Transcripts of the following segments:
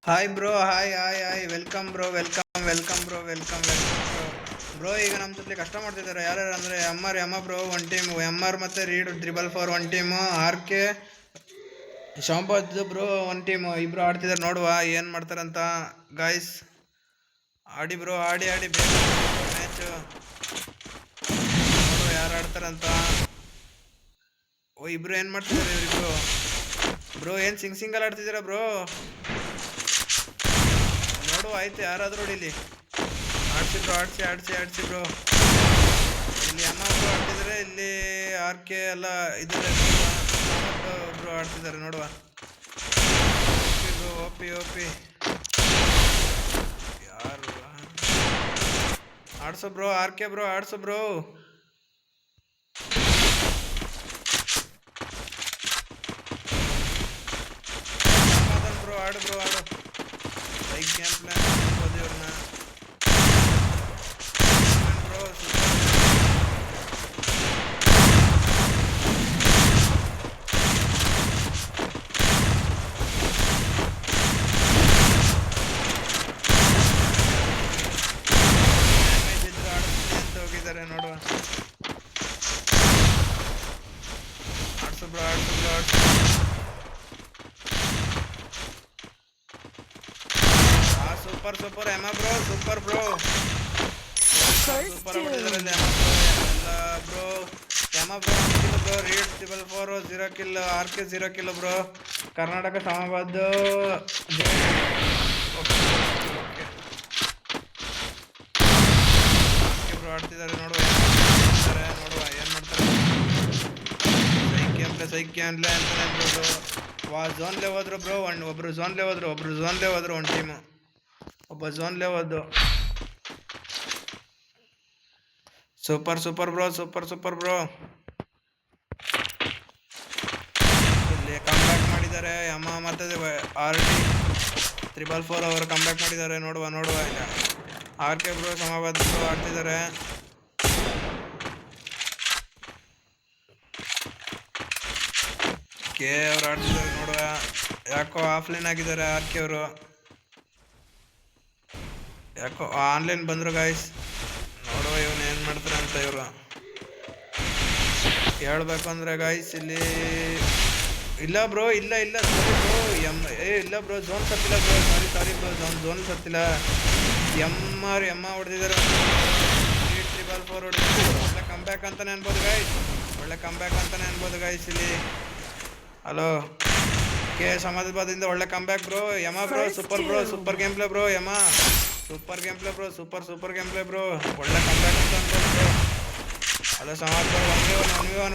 Hi bro, hi welcome bro, welcome bro, bro. ಈಗ ನಮ್ಮ ಜೊತೆ ಕಷ್ಟ ಮಾಡ್ತಿದ್ದಾರೆ ಯಾರ್ಯಾರು ಅಂದರೆ M R bro one team, M R ಮತ್ತು Reed 444 one team, RK Shambad bro one team. ಇಬ್ರು ಆಡ್ತಿದ್ದಾರೆ, ನೋಡುವ ಏನು ಮಾಡ್ತಾರಂತ. ಗಾಯ್ಸ್ ಆಡಿ ಬ್ರೋ, ಆಡಿ ಬೇಗ ಮ್ಯಾಚು ನೋಡುವ ಯಾರು ಆಡ್ತಾರಂತ. ಇಬ್ರು ಏನು ಮಾಡ್ತಿದ್ದಾರೆ ಇವರಿಬ್ರು? ಬ್ರೋ ಏನು ಸಿಂಗಲ್ ಆಡ್ತಿದ್ದೀರಾ ಬ್ರೋ? ನೋಡು ಆಯ್ತು, ಯಾರಾದರೂ ಹೊಡಿಲಿ. ಆಡ್ಸಿ ಬ್ರೋ. ಇಲ್ಲಿ ಅಮ್ಮ ಬ್ರೋ ಆಡ್ತಿದ್ದಾರೆ, ಇಲ್ಲಿ ಆರ್.ಕೆ ಎಲ್ಲ ಇದ್ದಾರೆ. ಬ್ರೋ ಆಡ್ತಿದ್ದಾರೆ, ನೋಡುವ. ಓಪಿ ಯಾರು ಆಡ್ಸೋ ಬ್ರೋ, ಆರ್.ಕೆ ಬ್ರೋ ಆಡ್ಸೋ ಬ್ರೋ. ಬ್ರೋ ಆಡು ಲೈಕ್ ಗೇಮ್ ಪ್ಲಾನ್ ಮಾಡ್ಬೋದು ಇವ್ರನ್ನ. ಬ್ರೋ ಅಂತ ಹೋಗಿದ್ದಾರೆ, ನೋಡುವ. ಆಡ್ಸು ಬ್ರೋ. ಸೂಪರ್ ಎಮ ಬ್ರೋ, ಸೂಪರ್ ಹೊಡಿದಾರೆ ಎಲ್ಲ ಬ್ರೋ. ಎಮ bro kill bro, read 444 0 kill, RK 0 kill bro. Karnataka Shamabad bro ಆಡ್ತಿದ್ದಾರೆ, ನೋಡುವ ಏನು ಮಾಡ್ತಾರೆ. ಸೈಕ್ಯ ಅಂತಾನೆ ಅನ್ಬೋದು. ಝೋನ್ಲೇ ಹೋದ್ರು ಬ್ರೋ, ಒಬ್ರು ಝೋನ್ಲೇ ಹೋದ್ರು ಒಂದು ಟೀಮು. ಒಬ್ಬ ಝೋನ್ಲೇ ಹೋದ್ದು. Super bro. ಇಲ್ಲಿ ಕಮ್ಬ್ಯಾಕ್ ಮಾಡಿದ್ದಾರೆ ಯಮ ಮತ್ತೆ ಆರ್.ಡಿ 444 ಅವರು ಕಮ್ಬ್ಯಾಕ್ ಮಾಡಿದ್ದಾರೆ, ನೋಡುವ. ಇಲ್ಲ ಆರ್.ಕೆ ಬ್ರೋ ಸಮಾಬಾದ್ ಬ್ರೋ ಆಡ್ತಿದ್ದಾರೆ. ಕೆ ಅವ್ರು ಆಡ್ತಿದ್ದಾರೆ, ನೋಡುವ. ಯಾಕೋ ಆಫ್ಲೈನ್ ಆಗಿದ್ದಾರೆ ಆರ್.ಕೆ ಅವರು. ಯಾಕೋ ಆನ್ಲೈನ್ ಬಂದರು ಗಾಯ್ಸ್. ನೋಡುವ ಇವನು ಏನು ಮಾಡ್ತಾರೆ ಅಂತ. ಇವರು ಹೇಳ್ಬೇಕು ಅಂದರೆ ಗಾಯ್ಸ್ ಇಲ್ಲಿ ಇಲ್ಲ ಬ್ರೋ, ಇಲ್ಲ ಇಲ್ಲ ಬ್ರೋ, ಝೋನ್ ಸತ್ತಿಲ್ಲ ಬ್ರೋ. ಸಾರಿ ಬ್ರೋ, ಝೋನ್ ಸತ್ತಿಲ್ಲ. ಎಮ್ಮ ಹೊಡೆದಿದ್ದಾರೆ, 444 ಹೊಡೆದಿದ್ದಾರೆ. ಒಳ್ಳೆ ಕಂಬ್ಯಾಕ್ ಅಂತಾನೆ ಅನ್ಬೋದು ಗಾಯ್ಸ್ ಇಲ್ಲಿ. ಹಲೋ ಕೆ ಸಮಾಜದಿಂದ ಒಳ್ಳೆ ಕಂಬ್ಯಾಕ್ ಬ್ರೋ. ಯಮ bro super game play bro. ಯಮ ಸೂಪರ್ ಗೇಮ್ ಪ್ಲೇ ಬ್ರೋ. ಒಳ್ಳೆ ಕಂಬ್ಯಾಕ್ ಅಂತ ಅನ್ಬೋದು bro. Hello Samaj bro,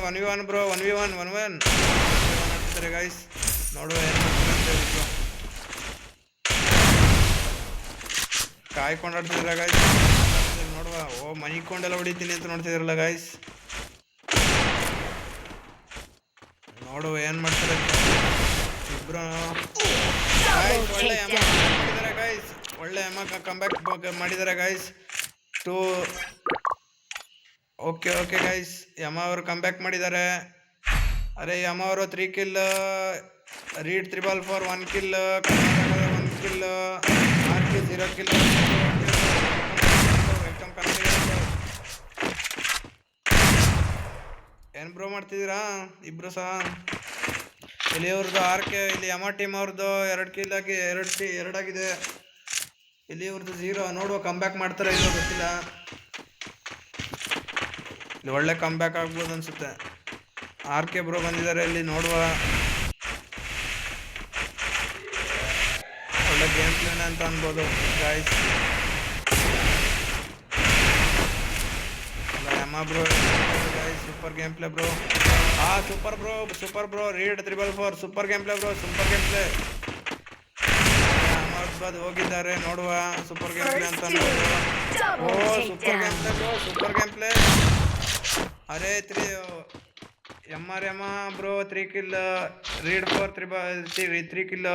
1v1 bro. 1v1 ಮಾಡ್ತಿದ್ದಾರೆ ಗೈಸ್. ನೋಡುವ ಏನು ಮಾಡ್ತಾರೆ ಅಂತ ಬ್ರೋ. ಕಾಯ್ಕೊಂಡು ಆಡ್ತಿದ್ದೀರ ಗೈಸ್, ನೋಡುವ. ಮನಿಕೊಂಡೆಲ್ಲ ಹೊಡಿತೀನಿ ಅಂತ ನೋಡ್ತಿದ್ದೀರಲ್ಲ ಗೈಸ್. ನೋಡುವ ಏನು ಮಾಡ್ತಾರೆ ಇಬ್ರು. ಒಳ್ಳೆ ಎಮ ಮಾಡಿದ್ದಾರೆ ಗೈಸ್, ಒಳ್ಳೆ ಎಮ ಕಂಬ್ಯಾಕ್ ಮಾಡಿದ್ದಾರೆ ಗೈಸ್. ಓಕೆ ಗೈಸ್, ಯಮ ಅವರು ಕಂಬ್ಯಾಕ್ ಮಾಡಿದ್ದಾರೆ. ಅರೆ ಯಮ ಅವರು 3 ಕಿಲ್, ರೀಡ್ 444 1 ಕಿಲ್, ಕರ್ನಾಟಕದ 1 ಕಿಲ್, ಆರ್.ಕೆ 0 ಕಿಲ್. ವೆಲ್ಕಮ್ ಕನ್ನಡಿಗ. ಏನು ಬ್ರೋ ಮಾಡ್ತಿದ್ದೀರಾ ಇಬ್ರು ಸಹ? ಇಲ್ಲಿ ಇವ್ರದ್ದು ಆರ್.ಕೆ, ಇಲ್ಲಿ ಯಮ ಟೀಮ್ ಅವ್ರದ್ದು 2 ಕಿಲ್ ಆಗಿ 2 ಆಗಿದೆ. ಇಲ್ಲಿ ಇವ್ರದ್ದು 0. ನೋಡುವ ಕಂಬ್ಯಾಕ್ ಮಾಡ್ತಾರೆ ಇಲ್ಲೋ ಗೊತ್ತಿಲ್ಲ. ಇಲ್ಲಿ ಒಳ್ಳೆ ಕಂಬ್ಯಾಕ್ ಆಗ್ಬೋದು ಅನ್ಸುತ್ತೆ. ಆರ್.ಕೆ ಬ್ರೋ ಬಂದಿದ್ದಾರೆ ಇಲ್ಲಿ, ನೋಡುವ. ಒಳ್ಳೆ ಗೇಮ್ ಪ್ಲೇನ್ ಅಂತ ಅನ್ಬೋದು ಗಾಯ್ಸ್. ಎಮ bro guys, super game play bro. Super bro, read 444 super game play bro. Ahmedabad ಹೋಗಿದ್ದಾರೆ, ನೋಡುವ. ಸೂಪರ್ ಗೇಮ್ ಪ್ಲೇ ಅಂತ ಅನ್ಬೋದು. Super game play. ಅರೆ ಎಮ್ ಬ್ರೋ 3 ಕಿಲ್, ರೀಡ್ 3 kill,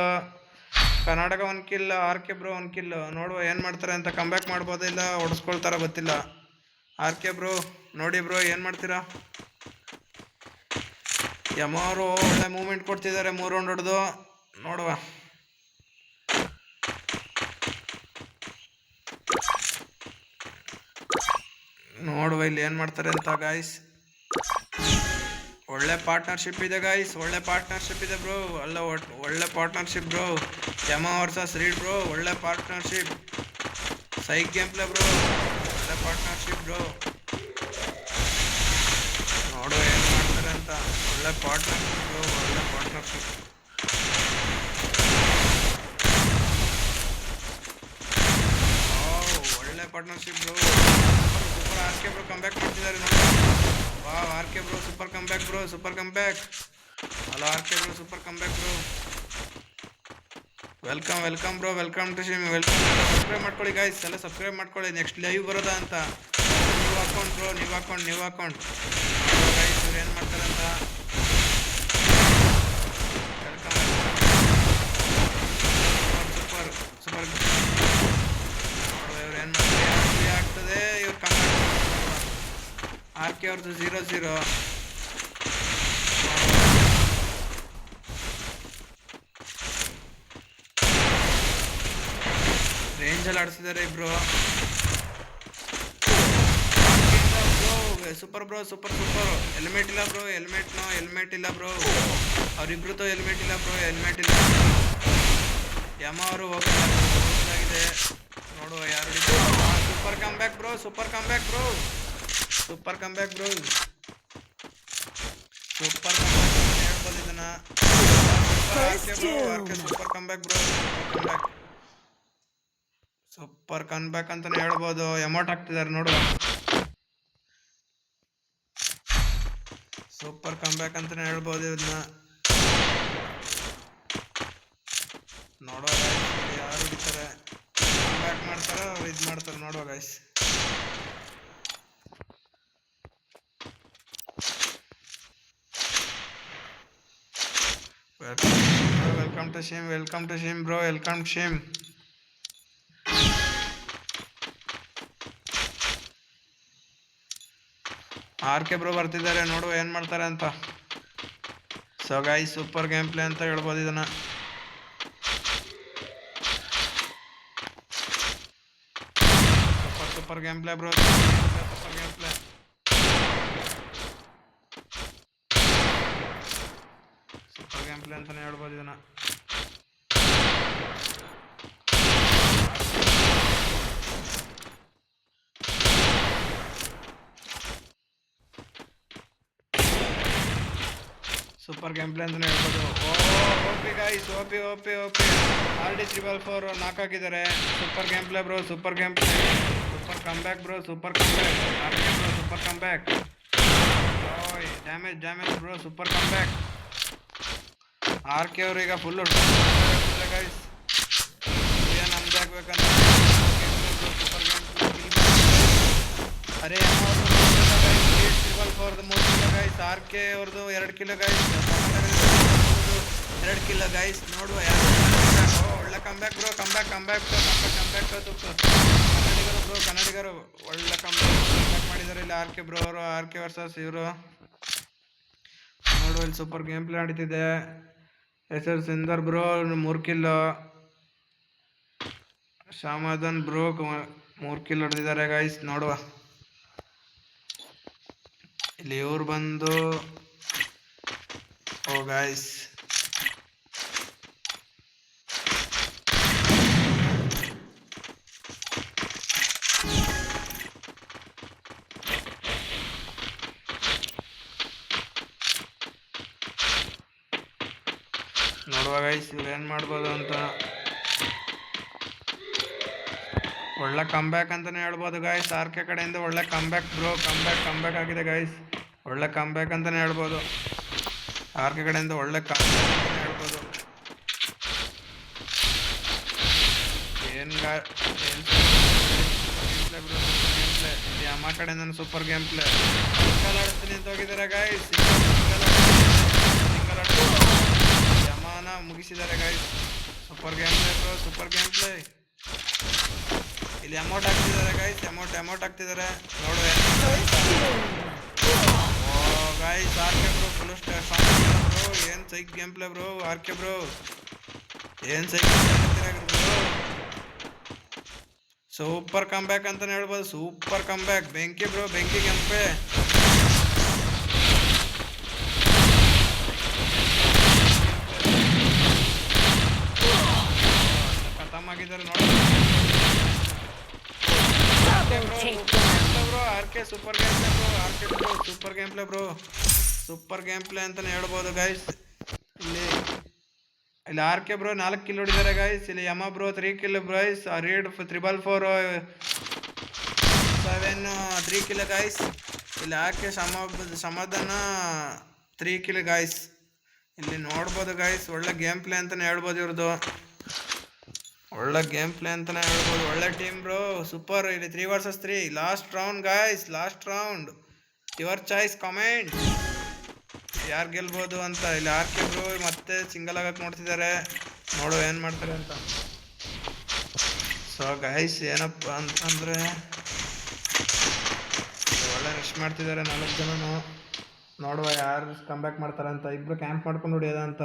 Karnataka 1 kill, RK bro 1 kill. ನೋಡುವ ಏನು ಮಾಡ್ತಾರೆ ಅಂತ. ಕಂಬ್ಯಾಕ್ ಮಾಡ್ಬೋದು, ಇಲ್ಲ ಹೊಡೆಸ್ಕೊಳ್ತಾರ ಗೊತ್ತಿಲ್ಲ. ಆರ್.ಕೆ ಬ್ರೋ ನೋಡಿ ಬ್ರೋ, ಏನು ಮಾಡ್ತೀರಾ? ಯಮ ಅವರು ಒಳ್ಳೆ ಮೂವ್ಮೆಂಟ್ ಕೊಡ್ತಿದ್ದಾರೆ, 3 ರೌಂಡ್ ಹೊಡೆದು. ನೋಡುವ ನೋಡುವ ಇಲ್ಲಿ ಏನು ಮಾಡ್ತಾರೆ ಅಂತ ಗಾಯ್ಸ್. ಒಳ್ಳೆ ಪಾರ್ಟ್ನರ್ಶಿಪ್ ಇದೆ ಗಾಯ್ಸ್, ಒಳ್ಳೆ ಪಾರ್ಟ್ನರ್ಶಿಪ್ ಇದೆ ಬ್ರೋ. ಒಳ್ಳೆ partnership bro. Yama versus Reed bro, ಒಳ್ಳೆ partnership. Psych game play bro, ಒಳ್ಳೆ ಪಾರ್ಟ್ನರ್ಶಿಪ್ ಬ್ರೋ. ನೋಡುವ ಏನು ಮಾಡ್ತಾರೆ ಅಂತ. ಒಳ್ಳೆ ಪಾರ್ಟ್ನರ್ಶಿಪ್ ಬ್ರೋ, ಒಳ್ಳೆ ಪಾರ್ಟ್ನರ್ಶಿಪ್. ಒಳ್ಳೆ partnership bro. Super RK bro come back ಮಾಡ್ತಿದ್ದಾರೆ ನೋಡಿ. Wow RK bro super come back bro, super come back. Hello RK bro super come back bro. Welcome bro, welcome to stream. Welcome. Subscribe ಮಾಡ್ಕೊಳ್ಳಿ guys, ಎಲ್ಲ subscribe ಮಾಡ್ಕೊಳ್ಳಿ. Next live ಬರೋದಾ ಅಂತ. New account bro, new account guys. ಇವ್ರು ಏನು ಮಾಡ್ತಾರೆ ಅಂತ. Welcome. Super ನೋಡುವ ಇವ್ರು ಏನು ಮಾಡ್ತಾರೆ. ಆಗ್ತದೆ ಇವ್ರು ಕಮ್ ಆರ್ಕೆ ಅವ್ರದ್ದು 0-0. ರೇಂಜಲ್ಲಿ ಆಡಿಸಿದ್ದಾರೆ ಇಬ್ರು. Super bro, super. ಹೆಲ್ಮೆಟ್ ಇಲ್ಲ ಬ್ರೋ, ಹೆಲ್ಮೆಟ್ ಇಲ್ಲ ಬ್ರೋ. ಅವ್ರಿಬ್ರದ್ದು ಹೆಲ್ಮೆಟ್ ಇಲ್ಲ ಬ್ರೋ, ಹೆಲ್ಮೆಟ್ ಇಲ್ಲ. ಯಮ ಅವರು ಹೋಗಲಾಗಿದೆ. ನೋಡುವ ಯಾರು. Super come back bro, super come back bro. Super come back ಅಂತ ಹೇಳ್ಬೋದು ಇದನ್ನ. Super come back bro, super come back ಅಂತಾನೆ ಹೇಳ್ಬೋದು. ಎಮೌಂಟ್ ಹಾಕ್ತಿದ್ದಾರೆ ನೋಡು. ಸೂಪರ್ ಕಮ್ ಬ್ಯಾಕ್ ಅಂತಾನೆ ಹೇಳ್ಬೋದು ಇದನ್ನ. ನೋಡುವ ಯಾರು ಹಿಡಿತಾರೆ, ಕಮ್ ಬ್ಯಾಕ್ ಮಾಡ್ತಾರೋ ಇದು ಮಾಡ್ತಾರೆ ನೋಡುವ ಗೈಸ್. ವೆಲ್ಕಮ್ ಟು ಶಿಮ್ ಬ್ರೋ, ವೆಲ್ಕಮ್ ಶಿಮ್. ಆರ್ಕೆ ಬ್ರೋ ಬರ್ತಿದ್ದಾರೆ, ನೋಡುವ ಏನು ಮಾಡ್ತಾರೆ ಅಂತ. So guys super game play ಅಂತ ಹೇಳ್ಬೋದು ಇದನ್ನ. Super game play bro, super game play. Super game play ಅಂತಾನೆ ಹೇಳ್ಬೋದು ಇದನ್ನ. ಸೂಪರ್ ಗೇಮ್ ಪ್ಲೇ ಅಂತಾನೆ ಹೇಳ್ಬೋದು. ಓಪಿ ಗೈಸ್, ಓಪಿ. RD 444 ನಾಕ್ ಹಾಕಿದ್ದಾರೆ. Super game play bro, super game play. Super come back bro, super come back. RK bro super come back. Damage bro, super come back. RK ಅವರು ಈಗ full guys. ಏನು ನಮ್ದು ಆಗ್ಬೇಕಂತ. Super game play. ಅರೆ ಅಮ್ಮ 3 kilo guys. RK ಅವ್ರದ್ದು 2 kilo guys. 2 kilo guys. ನೋಡುವ ಯಾರು. ಒಳ್ಳೆ come back bro, come back ಕನ್ನಡಿಗರು ಒಳ್ಳೆ ಕಮ್ ಬ್ಯಾಕ್ ಮಾಡಿದ್ದಾರೆ ಇಲ್ಲಿ ಆರ್ಕೆ ಬ್ರೋ ಅವರು. ಆರ್ಕೆ ವರ್ಸಸ್ ಇವರು. ನೋಡುವ ಇಲ್ಲಿ ಸೂಪರ್ ಗೇಮ್ ಪ್ಲೇ ಆಡ್ತಿದೆ. ಹೆಸರು ಸಿಂದರ್ ಬ್ರೋ 3 ಕಿಲೋ. ಶಾಮದನ್ ಬ್ರೋ 3 ಕಿಲೋ ಹೊಡೆದಿದ್ದಾರೆ ಗೈಸ್. ನೋಡುವ ಇಲ್ಲಿ ಇವ್ರು ಬಂದು ಗೈಸ್ ನೋಡುವ ಗೈಸ್ ಇವ್ರು ಏನು ಮಾಡ್ಬೋದು ಅಂತ. ಒಳ್ಳೆ ಕಮ್ ಬ್ಯಾಕ್ ಅಂತಾನೆ ಹೇಳ್ಬೋದು ಗೈಸ್. ಆರ್ಕೆ ಕಡೆಯಿಂದ ಒಳ್ಳೆ come back bro, come back ಆಗಿದೆ ಗೈಸ್. ಒಳ್ಳೆ ಕಮ್ ಬ್ಯಾಕ್ ಅಂತಾನೆ ಹೇಳ್ಬೋದು. ಆರ್ಕೆ ಕಡೆಯಿಂದ ಒಳ್ಳೆ ಕಮ್ ಬ್ಯಾಕ್ ಅಂತಾನೆ ಹೇಳ್ಬೋದು. ಅಮ್ಮ ಕಡೆಯಿಂದ ಸೂಪರ್ ಗೇಮ್ ಪ್ಲೇ. ಸಿಂಗಲ್ ಆಡ್ತೀನಿ ಅಂತ ಹೋಗಿದ್ದಾರೆ ಗೈಸ್. ಯಮಾನ ಮುಗಿಸಿದ್ದಾರೆ guys. Super game play bro, super game play. ಇಲ್ಲಿ ಅಮೌಂಟ್ ಹಾಕ್ತಿದ್ದಾರೆ ಗೈಸ್. ಅಮೌಂಟ್ ಹಾಕ್ತಿದ್ದಾರೆ. ನೋಡುವ guys. RK bro full bro. ಏನು psych game play bro. RK bro ಏನು ಸೈಕ್ ಬ್ರೋ. ಸೂಪರ್ ಕಮ್ಬ್ಯಾಕ್ ಅಂತಾನೆ ಹೇಳ್ಬೋದು. Super comeback. ಬೆಂಕಿ ಬ್ರೋ, ಬೆಂಕಿ ಕೆಂಪೆ. ಖತಮ್ ಆಗಿದ್ದಾರೆ ನೋಡಿ bro. RK super game play bro. RK bro super game play bro. Super game play ಅಂತಾನೆ ಹೇಳ್ಬೋದು ಗೈಸ್. ಇಲ್ಲಿ ಆರ್ಕೆ ಬ್ರೋ 4 ಕಿಲ್ ಹೊಡಿದ್ದಾರೆ ಗೈಸ್. ಇಲ್ಲಿ ಯಮ ಬ್ರೋ 3 ಕಿಲ್ ಗೈಸ್. ರೀಡ್ 444 3 ಕಿಲ್ ಗೈಸ್. ಇಲ್ಲಿ ಆರ್ಕೆ ಸಮಾಧಾನ 3 ಕಿಲ್ ಗೈಸ್. ಇಲ್ಲಿ ನೋಡ್ಬೋದು ಗೈಸ್. ಒಳ್ಳೆ ಗೇಮ್ ಪ್ಲೇ ಅಂತಾನೆ ಹೇಳ್ಬೋದು ಇವ್ರದ್ದು. ಒಳ್ಳೆ ಗೇಮ್ ಪ್ಲೇ ಅಂತಾನೆ ಹೇಳ್ಬೋದು. ಒಳ್ಳೆ ಟೀಮ್ ಬ್ರೋ. ಸೂಪರ್. ಇಲ್ಲಿ 3 vs 3 last round guys. Last round. Your choice comment. ಯಾರು ಗೆಲ್ಬೋದು ಅಂತ. ಇಲ್ಲಿ ಆರ್ಕೆ ಬ್ರೋ ಮತ್ತೆ ಸಿಂಗಲ್ ಆಗಕ್ಕೆ ನೋಡ್ತಿದ್ದಾರೆ. ನೋಡು ಏನು ಮಾಡ್ತಾರೆ ಅಂತ. ಸೊ ಗೈಸ್ ಏನಪ್ಪ ಅಂತಂದರೆ ಒಳ್ಳೆ ರಶ್ ಮಾಡ್ತಿದ್ದಾರೆ 4 ಜನನು. ನೋಡುವ ಯಾರು ಕಮ್ಬ್ಯಾಕ್ ಮಾಡ್ತಾರೆ ಅಂತ. ಇಬ್ರು ಕ್ಯಾಂಪ್ ಮಾಡ್ಕೊಂಡು ಹೊಡಿಯೋದ ಅಂತ.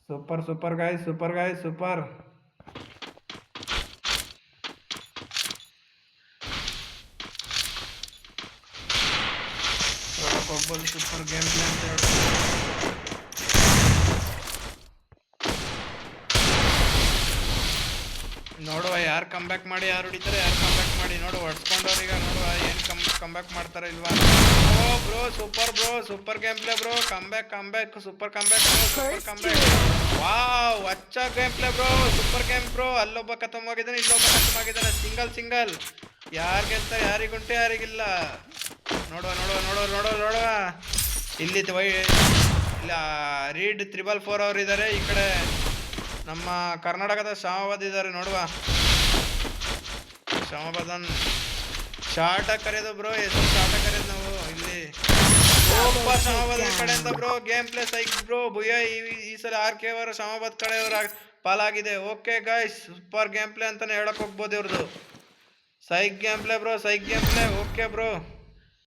Super super guys. Super guys. Super. ಹೋಗ್ಬೋದು. ಸೂಪರ್ ಗೇಮ್ ಪ್ಲೇ ಅಂತ ಹೇಳ್ಬೋದು. ನೋಡುವ ಯಾರು ಕಮ್ಬ್ಯಾಕ್ ಮಾಡಿ ಯಾರು ಹೊಡಿತಾರೆ, ಯಾರು ಕಮ್ಬ್ಯಾಕ್ ಮಾಡಿ. ನೋಡು ಹೊಡ್ಸ್ಕೊಂಡವ್ರೀಗ ನೋಡುವ ಏನು ಕಮ್ಬ್ಯಾಕ್ ಮಾಡ್ತಾರೆ ಇಲ್ವಾ. Oh bro super bro. Super game play bro. Comeback comeback. Super comeback bro. Super comeback. Wow ಅಚ್ಚ game play bro. Super game bro. ಅಲ್ಲೊಬ್ಬ ಖತಮ್ ಆಗಿದ್ದಾನೆ, ಇಲ್ಲೊಬ್ಬ ಖತಮ್ ಆಗಿದ್ದಾನೆ. ಸಿಂಗಲ್ ಯಾರು ಗೆಲ್ತಾರೆ, ಯಾರಿಗುಂಟೆ ಯಾರಿಗಿಲ್ಲ. ನೋಡುವ ನೋಡುವ ನೋಡುವ ನೋಡುವ ನೋಡುವ. ಇಲ್ಲಿ ಇಲ್ಲ ರೀಡ್ 444 ಅವ್ರು ಇದ್ದಾರೆ. ಈ ಕಡೆ ನಮ್ಮ ಕರ್ನಾಟಕದ ಶ್ಯಾಮಬಾದ್ ಇದ್ದಾರೆ. ನೋಡುವ ಶ್ಯಾಮಬಾದನ್ ಶಾರ್ಟಾಗಿ ಕರೆಯೋದು ಬ್ರೋ. ಎಷ್ಟು ಶಾರ್ಟಾಗಿ ಕರೆಯೋದು ನಾವು ಇಲ್ಲಿ. ಶ್ಯಾಮಬಾದ್ ಕಡೆಯಿಂದ ಬ್ರೋ. ಗೇಮ್ ಪ್ಲೇ ಸೈಕ್ ಬ್ರೋ. ಭುಯ್ಯ ಈ ಸಲ ಆರ್ಕೆ ಅವರು ಶ್ಯಾಮಬಾದ್ ಕಡೆಯವರ ಪಾಲಾಗಿದೆ. Okay guys super game play ಅಂತಾನೆ ಹೇಳಕ್ ಹೋಗ್ಬೋದು ಇವ್ರದ್ದು. ಸೈಕ್ ಗೇಮ್ ಪ್ಲೇ ಬ್ರೋ. ಸೈಕ್ ಗೇಮ್ ಪ್ಲೇ. Okay bro.